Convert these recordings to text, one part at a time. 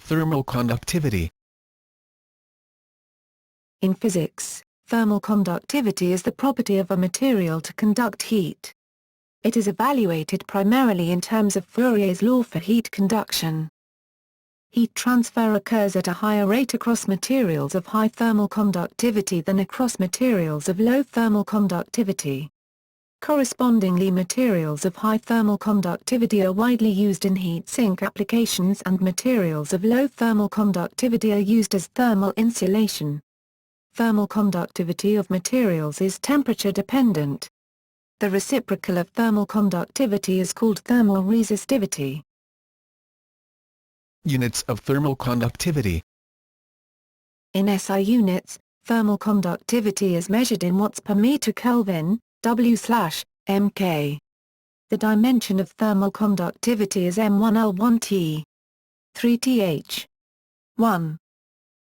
Thermal conductivity. In physics, thermal conductivity is the property of a material to conduct heat. It is evaluated primarily in terms of Fourier's law for heat conduction. Heat transfer occurs at a higher rate across materials of high thermal conductivity than across materials of low thermal conductivity. Correspondingly, materials of high thermal conductivity are widely used in heat sink applications and materials of low thermal conductivity are used as thermal insulation. Thermal conductivity of materials is temperature dependent. The reciprocal of thermal conductivity is called thermal resistivity. Units of thermal conductivity. In SI units, thermal conductivity is measured in watts per meter Kelvin, W/mK. The dimension of thermal conductivity is M1L1T. 3th. 1.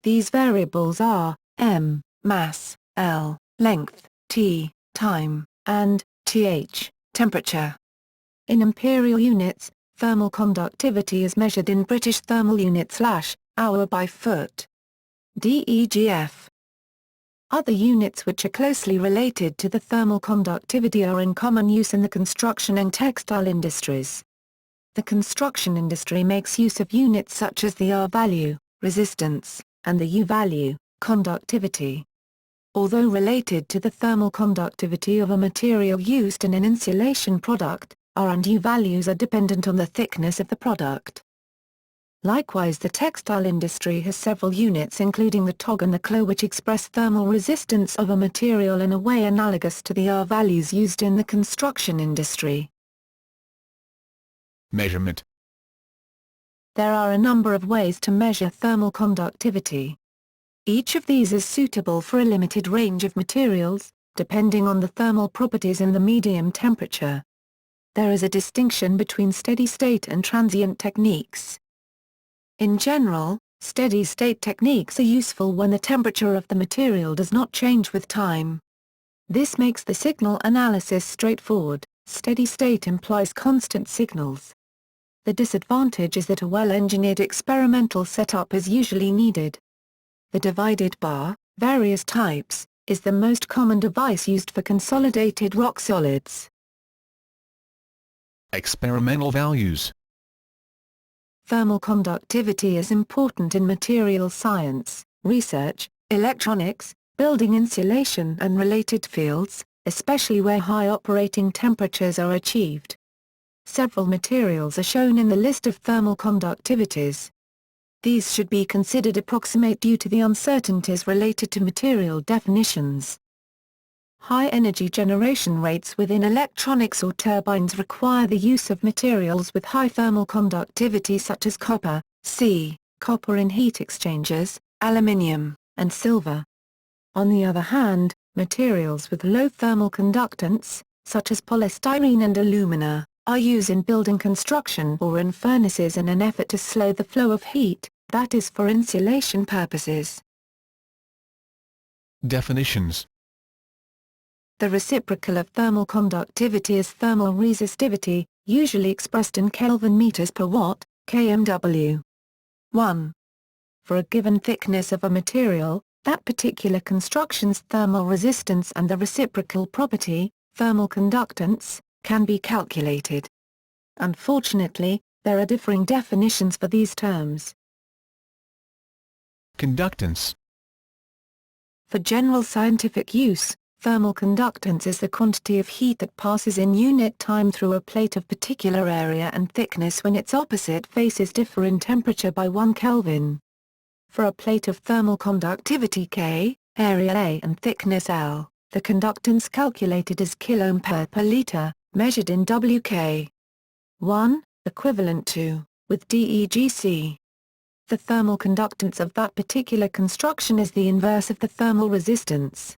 These variables are m, mass, L, length, T, time, and Th, temperature. In imperial units, thermal conductivity is measured in British thermal units/hour by foot. DEGF. Other units which are closely related to the thermal conductivity are in common use in the construction and textile industries. The construction industry makes use of units such as the R value, resistance, and the U value, conductivity. Although related to the thermal conductivity of a material used in an insulation product, R and U values are dependent on the thickness of the product. Likewise, the textile industry has several units including the TOG and the KLO which express thermal resistance of a material in a way analogous to the R values used in the construction industry. Measurement. There are a number of ways to measure thermal conductivity. Each of these is suitable for a limited range of materials, depending on the thermal properties and the medium temperature. There is a distinction between steady-state and transient techniques. In general, steady-state techniques are useful when the temperature of the material does not change with time. This makes the signal analysis straightforward. Steady-state implies constant signals. The disadvantage is that a well-engineered experimental setup is usually needed. The divided bar, various types, is the most common device used for consolidated rock solids. Experimental values. Thermal conductivity is important in materials science, research, electronics, building insulation and related fields, especially where high operating temperatures are achieved. Several materials are shown in the list of thermal conductivities. These should be considered approximate due to the uncertainties related to material definitions. High energy generation rates within electronics or turbines require the use of materials with high thermal conductivity such as copper, copper in heat exchangers, aluminium, and silver. On the other hand, materials with low thermal conductance, such as polystyrene and alumina, are used in building construction or in furnaces in an effort to slow the flow of heat, that is for insulation purposes. Definitions. The reciprocal of thermal conductivity is thermal resistivity, usually expressed in Kelvin meters per watt, kmW. 1. For a given thickness of a material, that particular construction's thermal resistance and the reciprocal property, thermal conductance, can be calculated. Unfortunately, there are differing definitions for these terms. Conductance. For general scientific use, thermal conductance is the quantity of heat that passes in unit time through a plate of particular area and thickness when its opposite faces differ in temperature by 1 Kelvin. For a plate of thermal conductivity K, area A and thickness L, the conductance calculated as kiloohm per liter, measured in Wk. 1, equivalent to, with DEGC. The thermal conductance of that particular construction is the inverse of the thermal resistance.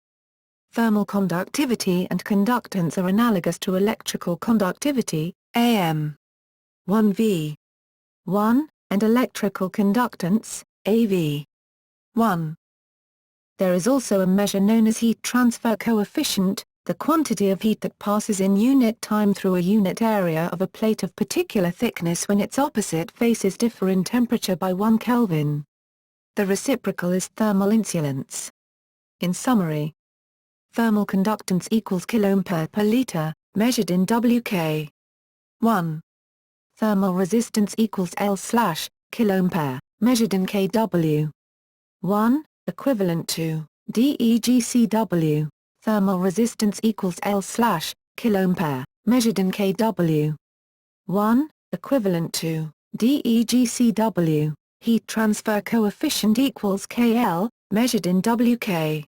Thermal conductivity and conductance are analogous to electrical conductivity, AM. 1V. 1, and electrical conductance, AV. 1. There is also a measure known as heat transfer coefficient, the quantity of heat that passes in unit time through a unit area of a plate of particular thickness when its opposite faces differ in temperature by 1 Kelvin. The reciprocal is thermal insulance. In summary, thermal conductance equals kilooampere per liter, measured in Wk. 1. Thermal resistance equals L/kilooampere, measured in kW. 1, equivalent to dEgCW. Thermal resistance equals L/kilooampere, measured in kW. 1, equivalent to dEgCW. Heat transfer coefficient equals KL, measured in Wk.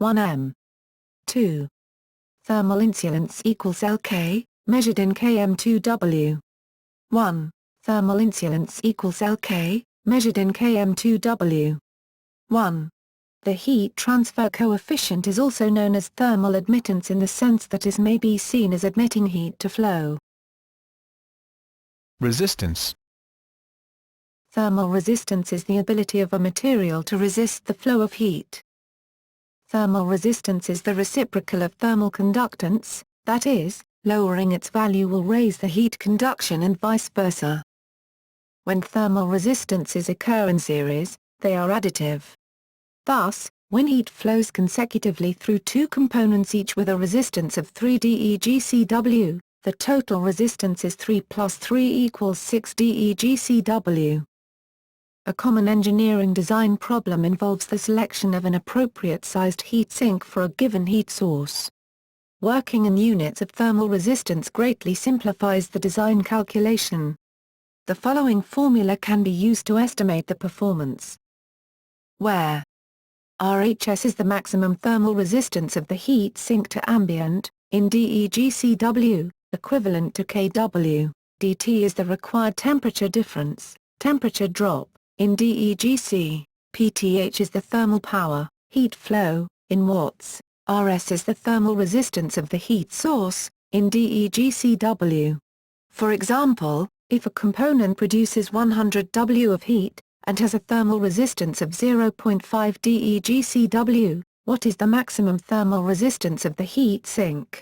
1m. 2. Thermal insulance equals Lk, measured in km2W. 1. Thermal insulance equals Lk, measured in km2W. 1. The heat transfer coefficient is also known as thermal admittance in the sense that it may be seen as admitting heat to flow. Resistance. Thermal resistance is the ability of a material to resist the flow of heat. Thermal resistance is the reciprocal of thermal conductance, that is, lowering its value will raise the heat conduction and vice versa. When thermal resistances occur in series, they are additive. Thus, when heat flows consecutively through two components each with a resistance of 3 dEgCW, the total resistance is 3 plus 3 equals 6 dEgCW. A common engineering design problem involves the selection of an appropriate-sized heat sink for a given heat source. Working in units of thermal resistance greatly simplifies the design calculation. The following formula can be used to estimate the performance. Where RHS is the maximum thermal resistance of the heat sink to ambient, in dEgCW, equivalent to kW, dt is the required temperature difference, temperature drop, in dEgC, pth is the thermal power, heat flow, in watts, Rs is the thermal resistance of the heat source, in dEgCW. For example, if a component produces 100 W of heat, and has a thermal resistance of 0.5 dEgCW, what is the maximum thermal resistance of the heat sink?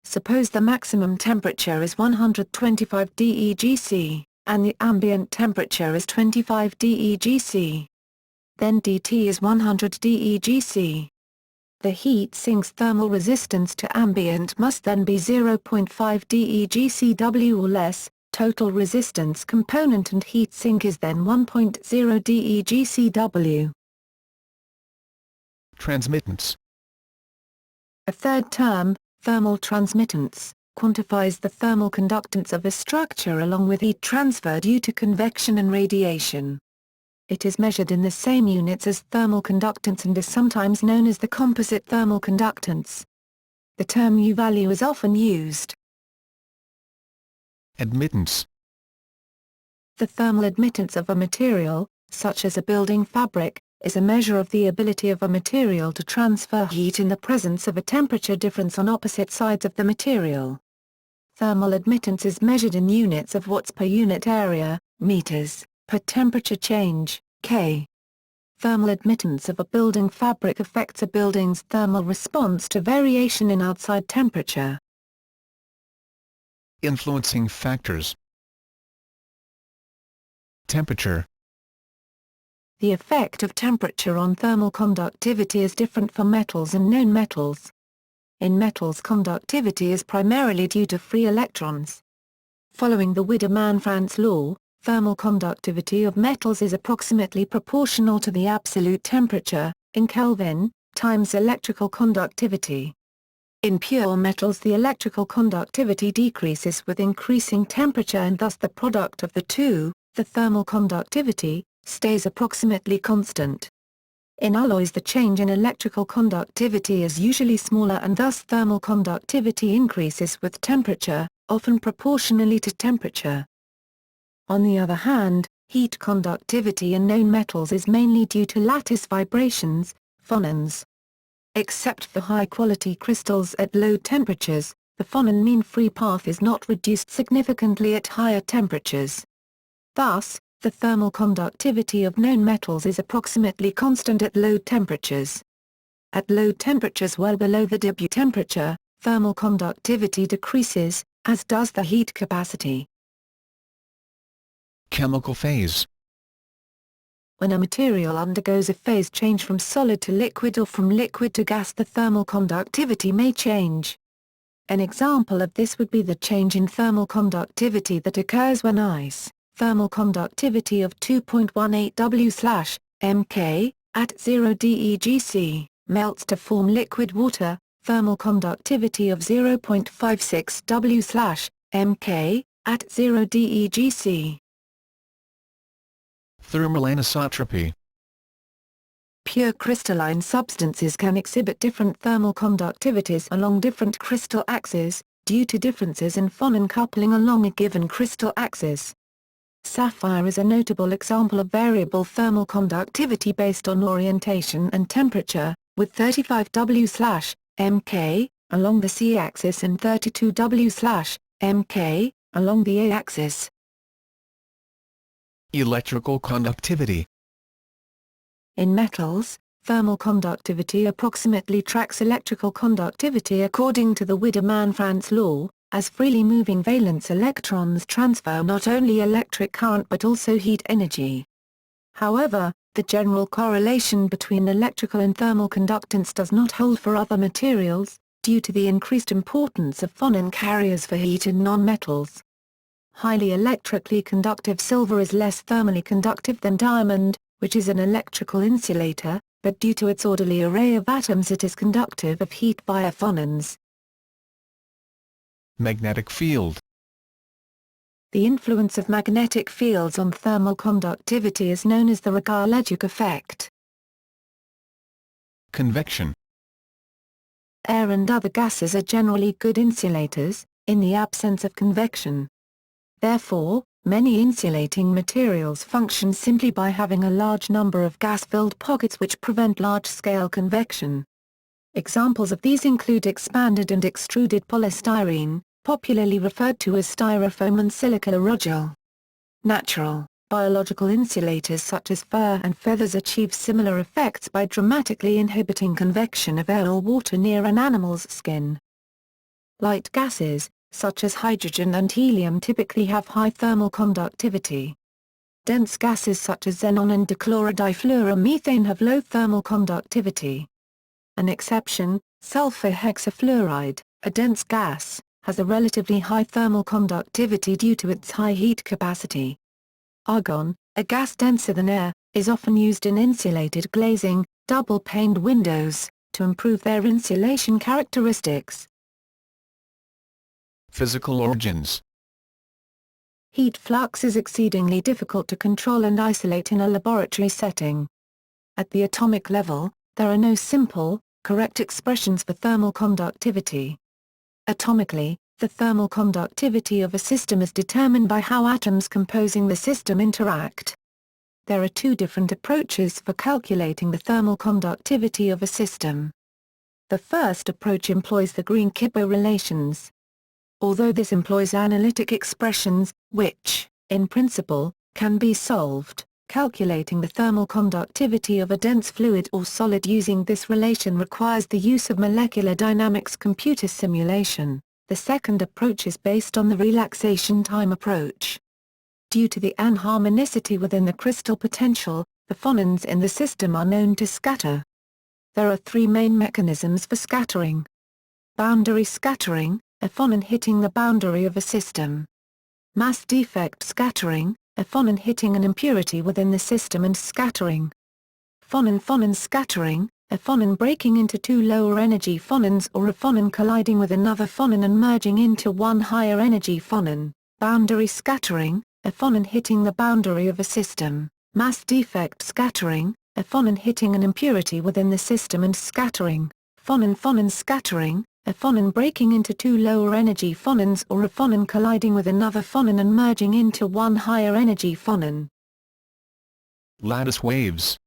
Suppose the maximum temperature is 125 dEgC, and the ambient temperature is 25 dEgC. Then dt is 100 dEgC. The heat sink's thermal resistance to ambient must then be 0.5 dEgCW or less. Total resistance component and heat sink is then 1.0 dEgCW. Transmittance. A third term, thermal transmittance, quantifies the thermal conductance of a structure along with heat transfer due to convection and radiation. It is measured in the same units as thermal conductance and is sometimes known as the composite thermal conductance. The term U value is often used. Admittance. The thermal admittance of a material, such as a building fabric, is a measure of the ability of a material to transfer heat in the presence of a temperature difference on opposite sides of the material. Thermal admittance is measured in units of watts per unit area, meters, per temperature change, K. Thermal admittance of a building fabric affects a building's thermal response to variation in outside temperature. Influencing factors. Temperature. The effect of temperature on thermal conductivity is different for metals and nonmetals. In metals, conductivity is primarily due to free electrons. Following the Wiedemann-Franz law, thermal conductivity of metals is approximately proportional to the absolute temperature, in Kelvin, times electrical conductivity. In pure metals, the electrical conductivity decreases with increasing temperature and thus the product of the two, the thermal conductivity, stays approximately constant. In alloys, the change in electrical conductivity is usually smaller and thus thermal conductivity increases with temperature, often proportionally to temperature. On the other hand, heat conductivity in known metals is mainly due to lattice vibrations, phonons. Except for high-quality crystals at low temperatures, the phonon mean free path is not reduced significantly at higher temperatures. Thus, the thermal conductivity of known metals is approximately constant at low temperatures. At low temperatures well below the debut temperature, thermal conductivity decreases, as does the heat capacity. Chemical phase. When a material undergoes a phase change from solid to liquid or from liquid to gas, the thermal conductivity may change. An example of this would be the change in thermal conductivity that occurs when ice, thermal conductivity of 2.18 W/mK, at 0 degC, melts to form liquid water, thermal conductivity of 0.56 W/mK, at 0 degC. Thermal anisotropy. Pure crystalline substances can exhibit different thermal conductivities along different crystal axes, due to differences in phonon coupling along a given crystal axis. Sapphire is a notable example of variable thermal conductivity based on orientation and temperature, with 35 W/mK along the C-axis and 32 W/mK along the A-axis. Electrical conductivity. In metals, thermal conductivity approximately tracks electrical conductivity according to the Wiedemann-Franz law, as freely moving valence electrons transfer not only electric current but also heat energy. However, the general correlation between electrical and thermal conductance does not hold for other materials, due to the increased importance of phonon carriers for heat in nonmetals. Highly electrically conductive silver is less thermally conductive than diamond, which is an electrical insulator, but due to its orderly array of atoms it is conductive of heat via phonons. Magnetic field. The influence of magnetic fields on thermal conductivity is known as the Ricard-Leduc effect. Convection. Air and other gases are generally good insulators, in the absence of convection. Therefore, many insulating materials function simply by having a large number of gas-filled pockets which prevent large-scale convection. Examples of these include expanded and extruded polystyrene, popularly referred to as styrofoam, and silica aerogel. Natural, biological insulators such as fur and feathers achieve similar effects by dramatically inhibiting convection of air or water near an animal's skin. Light gases, such as hydrogen and helium, typically have high thermal conductivity. Dense gases such as xenon and dichlorodifluoromethane have low thermal conductivity. An exception, sulfur hexafluoride, a dense gas, has a relatively high thermal conductivity due to its high heat capacity. Argon, a gas denser than air, is often used in insulated glazing, double-paned windows, to improve their insulation characteristics. Physical origins. Heat flux is exceedingly difficult to control and isolate in a laboratory setting. At the atomic level, there are no simple, correct expressions for thermal conductivity. Atomically, the thermal conductivity of a system is determined by how atoms composing the system interact. There are two different approaches for calculating the thermal conductivity of a system. The first approach employs the Green-Kipper relations. Although this employs analytic expressions, which, in principle, can be solved, calculating the thermal conductivity of a dense fluid or solid using this relation requires the use of molecular dynamics computer simulation. The second approach is based on the relaxation time approach. Due to the anharmonicity within the crystal potential, the phonons in the system are known to scatter. There are three main mechanisms for scattering. Boundary scattering, a phonon hitting the boundary of a system. Mass defect scattering, a phonon hitting an impurity within the system and scattering. Phonon-phonon scattering, a phonon breaking into two lower energy phonons or a phonon colliding with another phonon and merging into one higher energy phonon. Boundary scattering, a phonon hitting the boundary of a system. Mass defect scattering, a phonon hitting an impurity within the system and scattering. Phonon-phonon scattering, a phonon breaking into two lower energy phonons or a phonon colliding with another phonon and merging into one higher energy phonon. Lattice waves.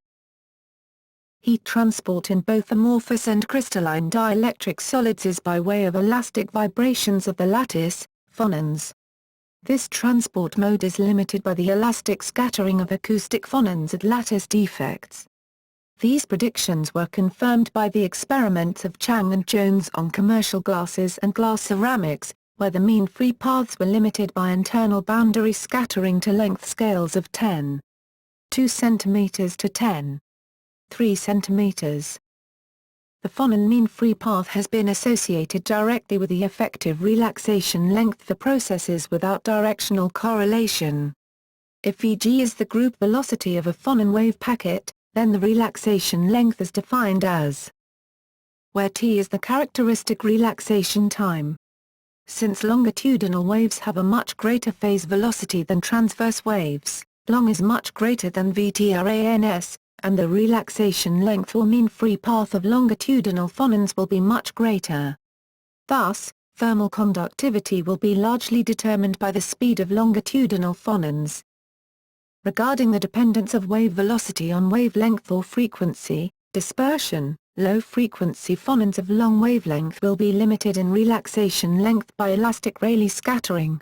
Heat transport in both amorphous and crystalline dielectric solids is by way of elastic vibrations of the lattice, phonons. This transport mode is limited by the elastic scattering of acoustic phonons at lattice defects. These predictions were confirmed by the experiments of Chang and Jones on commercial glasses and glass ceramics, where the mean free paths were limited by internal boundary scattering to length scales of 10.2 cm to 10.3 cm. The Fonon mean free path has been associated directly with the effective relaxation length for processes without directional correlation. If Vg is the group velocity of a Fonon wave packet, then the relaxation length is defined as where t is the characteristic relaxation time. Since longitudinal waves have a much greater phase velocity than transverse waves, long is much greater than VTRANS, and the relaxation length or mean free path of longitudinal phonons will be much greater. Thus, thermal conductivity will be largely determined by the speed of longitudinal phonons. Regarding the dependence of wave velocity on wavelength or frequency, dispersion, low-frequency phonons of long wavelength will be limited in relaxation length by elastic Rayleigh scattering.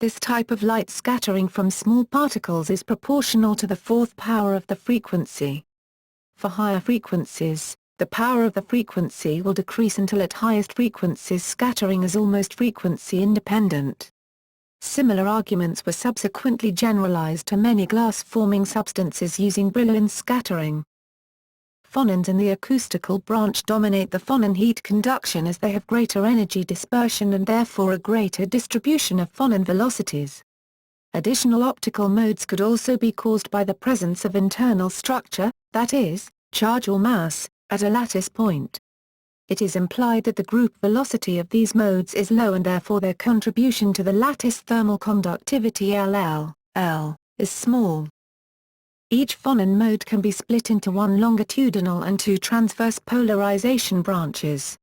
This type of light scattering from small particles is proportional to the fourth power of the frequency. For higher frequencies, the power of the frequency will decrease until at highest frequencies scattering is almost frequency independent. Similar arguments were subsequently generalized to many glass-forming substances using Brillouin scattering. Phonons in the acoustical branch dominate the phonon heat conduction as they have greater energy dispersion and therefore a greater distribution of phonon velocities. Additional optical modes could also be caused by the presence of internal structure, that is, charge or mass, at a lattice point. It is implied that the group velocity of these modes is low and therefore their contribution to the lattice thermal conductivity L is small. Each phonon mode can be split into one longitudinal and two transverse polarization branches.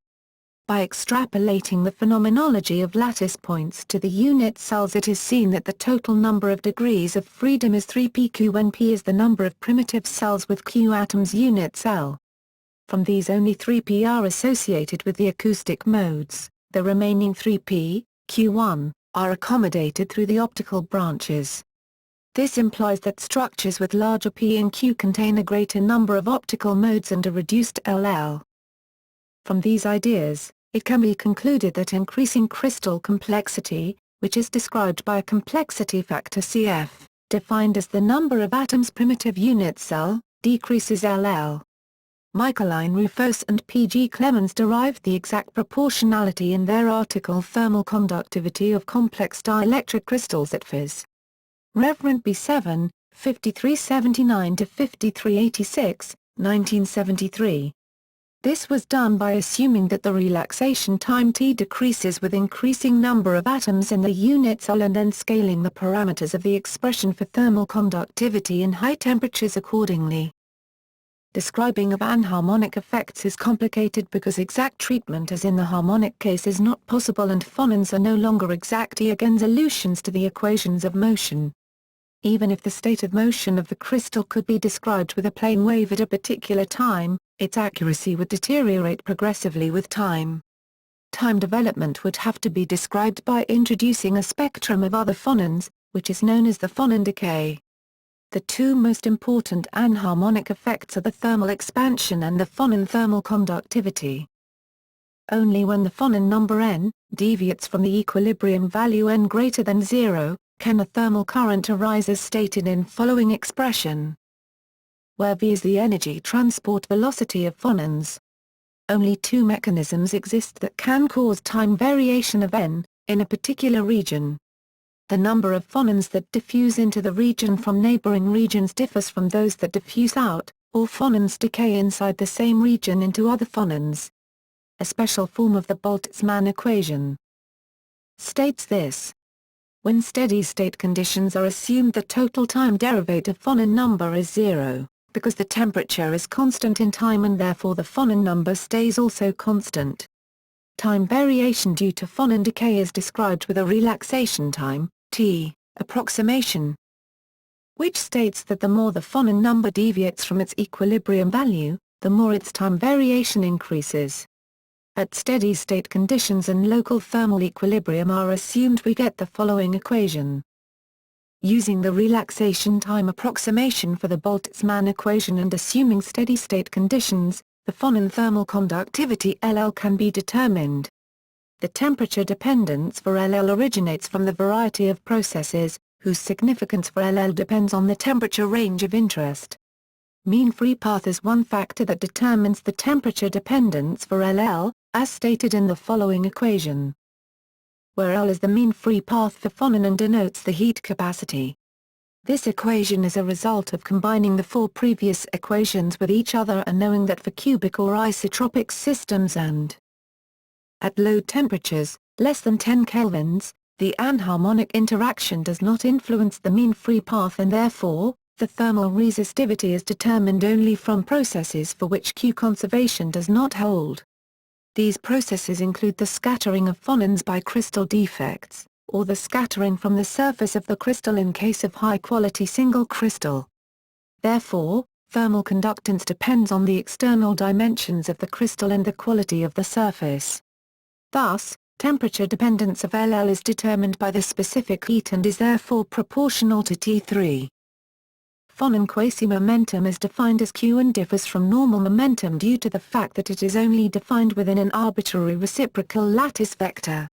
By extrapolating the phenomenology of lattice points to the unit cells, it is seen that the total number of degrees of freedom is 3pq when p is the number of primitive cells with q atoms unit cell. From these only 3p are associated with the acoustic modes, the remaining 3p, q1, are accommodated through the optical branches. This implies that structures with larger p and q contain a greater number of optical modes and a reduced LL. From these ideas, it can be concluded that increasing crystal complexity, which is described by a complexity factor Cf, defined as the number of atoms primitive unit cell, decreases LL. Michaeline Rufos and P. G. Clemens derived the exact proportionality in their article Thermal Conductivity of Complex Dielectric Crystals at Phys. Rev. B7, 5379-5386, 1973. This was done by assuming that the relaxation time T decreases with increasing number of atoms in the unit cell and then scaling the parameters of the expression for thermal conductivity in high temperatures accordingly. Describing of anharmonic effects is complicated because exact treatment as in the harmonic case is not possible and phonons are no longer exact eigensolutions solutions to the equations of motion. Even if the state of motion of the crystal could be described with a plane wave at a particular time, its accuracy would deteriorate progressively with time. Time development would have to be described by introducing a spectrum of other phonons, which is known as the phonon decay. The two most important anharmonic effects are the thermal expansion and the phonon thermal conductivity. Only when the phonon number n deviates from the equilibrium value n greater than 0, can a thermal current arise as stated in following expression, where v is the energy transport velocity of phonons. Only two mechanisms exist that can cause time variation of n, in a particular region. The number of phonons that diffuse into the region from neighboring regions differs from those that diffuse out, or phonons decay inside the same region into other phonons. A special form of the Boltzmann equation states this. When steady-state conditions are assumed, the total time derivative phonon number is 0, because the temperature is constant in time and therefore the phonon number stays also constant. Time variation due to phonon decay is described with a relaxation time, T, approximation, which states that the more the phonon number deviates from its equilibrium value, the more its time variation increases. At steady-state conditions and local thermal equilibrium are assumed, we get the following equation. Using the relaxation time approximation for the Boltzmann equation and assuming steady-state conditions, the Phonon thermal conductivity LL can be determined. The temperature dependence for LL originates from the variety of processes, whose significance for LL depends on the temperature range of interest. Mean free path is one factor that determines the temperature dependence for LL, as stated in the following equation, where L is the mean free path for Phonon and denotes the heat capacity. This equation is a result of combining the four previous equations with each other and knowing that for cubic or isotropic systems and at low temperatures, less than 10 kelvins, the anharmonic interaction does not influence the mean free path and therefore, the thermal resistivity is determined only from processes for which Q conservation does not hold. These processes include the scattering of phonons by crystal defects, or the scattering from the surface of the crystal in case of high-quality single crystal. Therefore, thermal conductance depends on the external dimensions of the crystal and the quality of the surface. Thus, temperature dependence of LL is determined by the specific heat and is therefore proportional to T3. Phonon quasi-momentum is defined as Q and differs from normal momentum due to the fact that it is only defined within an arbitrary reciprocal lattice vector.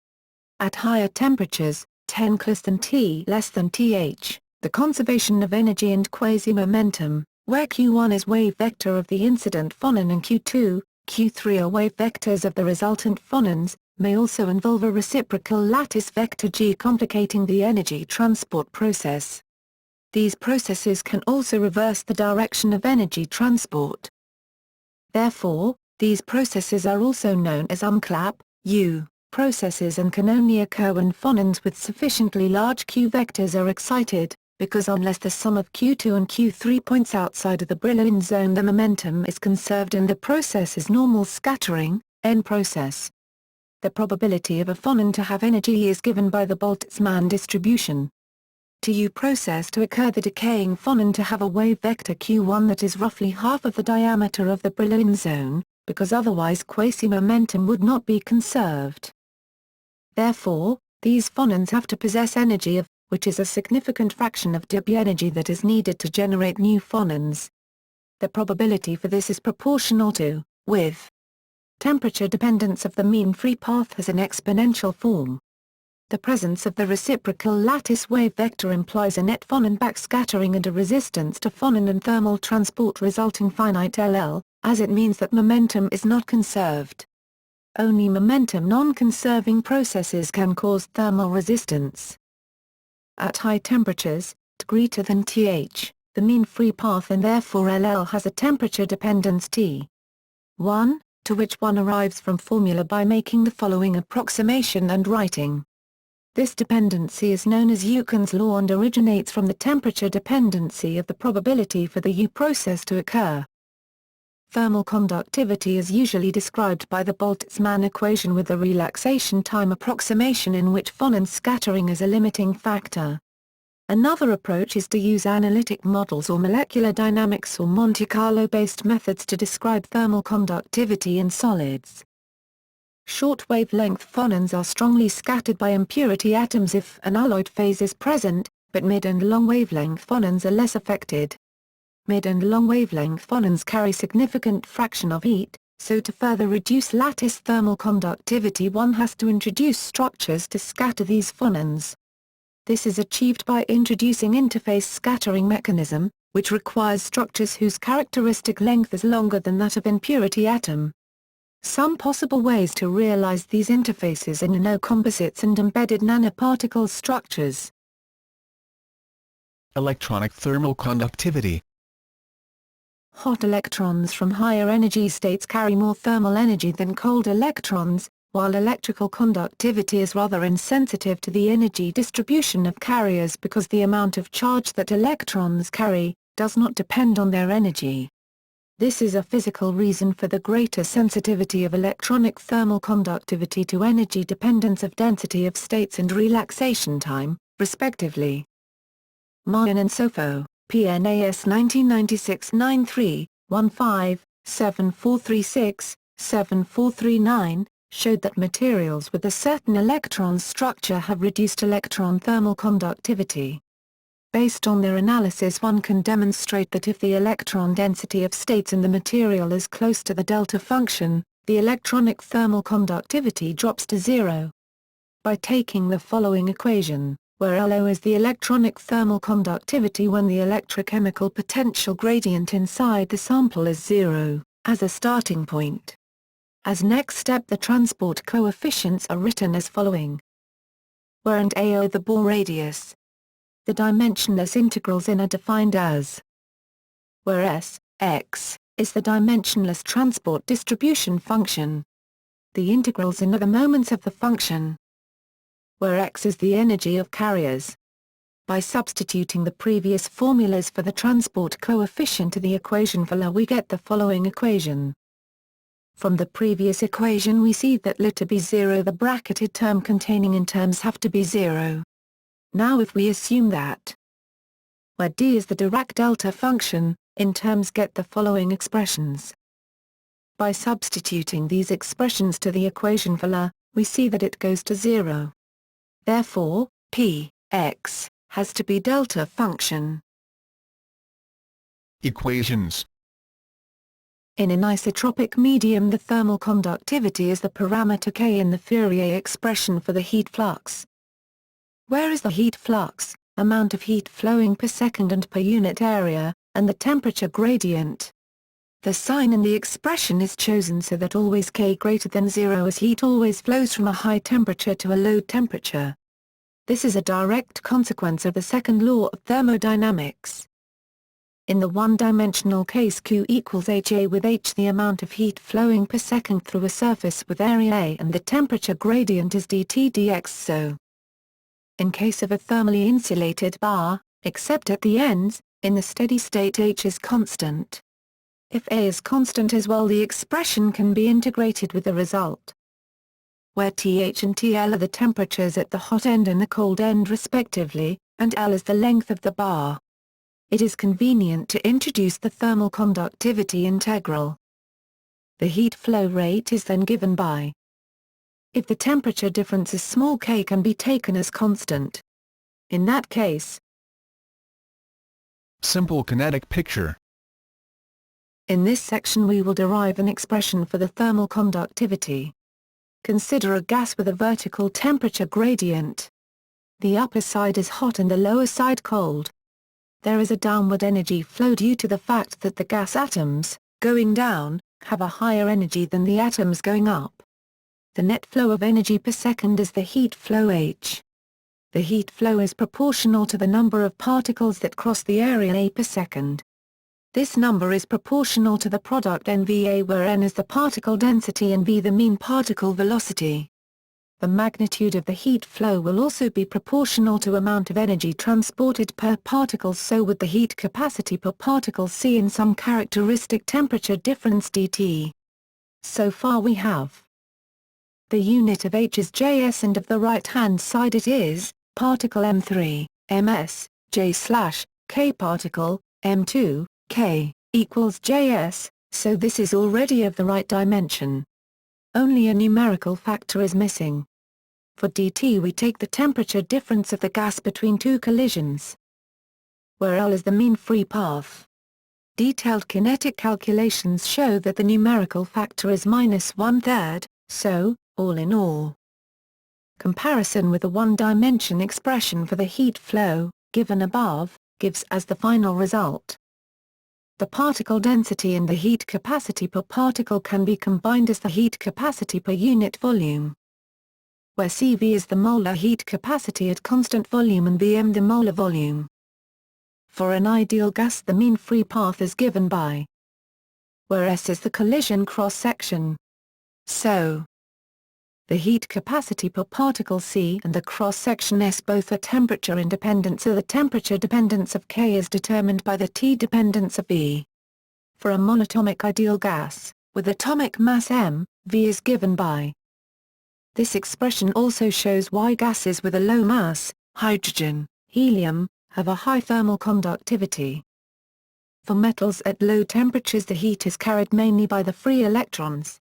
At higher temperatures, 10 less than T less than Th, the conservation of energy and quasi-momentum, where Q1 is wave vector of the incident phonon and Q2, Q3 are wave vectors of the resultant phonons, may also involve a reciprocal lattice vector G complicating the energy transport process. These processes can also reverse the direction of energy transport. Therefore, these processes are also known as umclap U processes and can only occur when phonons with sufficiently large Q vectors are excited, because unless the sum of Q2 and Q3 points outside of the Brillouin zone the momentum is conserved and the process is normal scattering, N process. The probability of a phonon to have energy is given by the Boltzmann distribution. To U process to occur the decaying phonon to have a wave vector Q1 that is roughly half of the diameter of the Brillouin zone, because otherwise quasi-momentum would not be conserved. Therefore, these phonons have to possess energy of, which is a significant fraction of dB energy that is needed to generate new phonons. The probability for this is proportional to, with temperature dependence of the mean free path has an exponential form. The presence of the reciprocal lattice wave vector implies a net phonon backscattering and a resistance to phonon and thermal transport resulting finite LL, as it means that momentum is not conserved. Only momentum non-conserving processes can cause thermal resistance. At high temperatures, T greater than Th, the mean free path and therefore LL has a temperature dependence T1, to which one arrives from formula by making the following approximation and writing. This dependency is known as Euclid's law and originates from the temperature dependency of the probability for the U process to occur. Thermal conductivity is usually described by the Boltzmann equation with the relaxation time approximation in which phonon scattering is a limiting factor. Another approach is to use analytic models or molecular dynamics or Monte Carlo-based methods to describe thermal conductivity in solids. Short wavelength phonons are strongly scattered by impurity atoms if an alloyed phase is present, but mid and long wavelength phonons are less affected. Mid and long wavelength phonons carry significant fraction of heat, so to further reduce lattice thermal conductivity one has to introduce structures to scatter these phonons. This is achieved by introducing interface scattering mechanism, which requires structures whose characteristic length is longer than that of impurity atom. Some possible ways to realize these interfaces are nanocomposites and embedded nanoparticle structures. Electronic thermal conductivity. Hot electrons from higher energy states carry more thermal energy than cold electrons, while electrical conductivity is rather insensitive to the energy distribution of carriers because the amount of charge that electrons carry does not depend on their energy. This is a physical reason for the greater sensitivity of electronic thermal conductivity to energy dependence of density of states and relaxation time, respectively. Mayan and Sofo, PNAS 1996-93, 15, 7436, 7439, showed that materials with a certain electron structure have reduced electron thermal conductivity. Based on their analysis, one can demonstrate that if the electron density of states in the material is close to the delta function, the electronic thermal conductivity drops to zero. By taking the following equation, where LO is the electronic thermal conductivity when the electrochemical potential gradient inside the sample is zero, as a starting point. As next step, the transport coefficients are written as following. Where and AO the Bohr radius. The dimensionless integrals in are defined as where S, x, is the dimensionless transport distribution function. The integrals in are the moments of the function. Where x is the energy of carriers. By substituting the previous formulas for the transport coefficient to the equation for LA, we get the following equation. From the previous equation we see that LA to be zero, the bracketed term containing in terms have to be zero. Now if we assume that where d is the Dirac delta function, in terms get the following expressions. By substituting these expressions to the equation for LA, we see that it goes to zero. Therefore, p, x, has to be delta function. Equations. In an isotropic medium, the thermal conductivity is the parameter K in the Fourier expression for the heat flux. Where is the heat flux, amount of heat flowing per second and per unit area, and the temperature gradient? The sign in the expression is chosen so that always K greater than zero, as heat always flows from a high temperature to a low temperature. This is a direct consequence of the second law of thermodynamics. In the one-dimensional case, Q equals HA, with H the amount of heat flowing per second through a surface with area A, and the temperature gradient is dt dx. So, in case of a thermally insulated bar, except at the ends, in the steady state H is constant. If A is constant as well, the expression can be integrated with the result. Where Th and Tl are the temperatures at the hot end and the cold end respectively, and L is the length of the bar. It is convenient to introduce the thermal conductivity integral. The heat flow rate is then given by. If the temperature difference is small, K can be taken as constant. In that case, Simple kinetic picture. in this section we will derive an expression for the thermal conductivity. Consider a gas with a vertical temperature gradient. The upper side is hot and the lower side cold. There is a downward energy flow due to the fact that the gas atoms, going down, have a higher energy than the atoms going up. The net flow of energy per second is the heat flow h. The heat flow is proportional to the number of particles that cross the area A per second. This number is proportional to the product NVA, where n is the particle density and v the mean particle velocity. The magnitude of the heat flow will also be proportional to amount of energy transported per particle, so with the heat capacity per particle C in some characteristic temperature difference dt. So far we have the unit of H is Js, and of the right-hand side it is particle m3, ms, j/k particle, m2, k, equals Js, so this is already of the right dimension. Only a numerical factor is missing. For dt we take the temperature difference of the gas between two collisions, where L is the mean free path. Detailed kinetic calculations show that the numerical factor is -1/3, so, all in all. Comparison with the one-dimension expression for the heat flow, given above, gives as the final result. The particle density and the heat capacity per particle can be combined as the heat capacity per unit volume, where Cv is the molar heat capacity at constant volume and Vm the molar volume. For an ideal gas, the mean free path is given by where S is the collision cross-section. So, the heat capacity per particle C and the cross-section S both are temperature independent, so the temperature dependence of K is determined by the T dependence of V. For a monatomic ideal gas, with atomic mass m, V is given by. This expression also shows why gases with a low mass, hydrogen, helium, have a high thermal conductivity. For metals at low temperatures, the heat is carried mainly by the free electrons.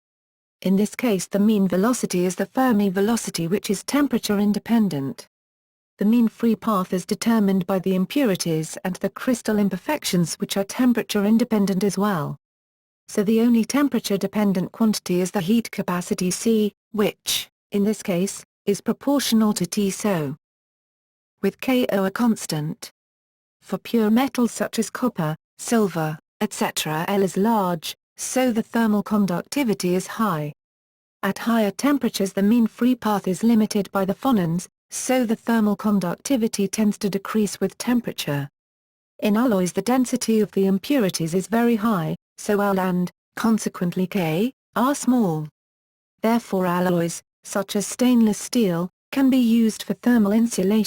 In this case the mean velocity is the Fermi velocity, which is temperature independent. the mean free path is determined by the impurities and the crystal imperfections, which are temperature independent as well. So the only temperature-dependent quantity is the heat capacity C, which, in this case, is proportional to T. So, with Ko a constant, for pure metals such as copper, silver, etc., L is large, so the thermal conductivity is high. At higher temperatures the mean free path is limited by the phonons, so the thermal conductivity tends to decrease with temperature. In alloys the density of the impurities is very high, so L and, consequently K, are small. Therefore alloys, such as stainless steel, can be used for thermal insulation.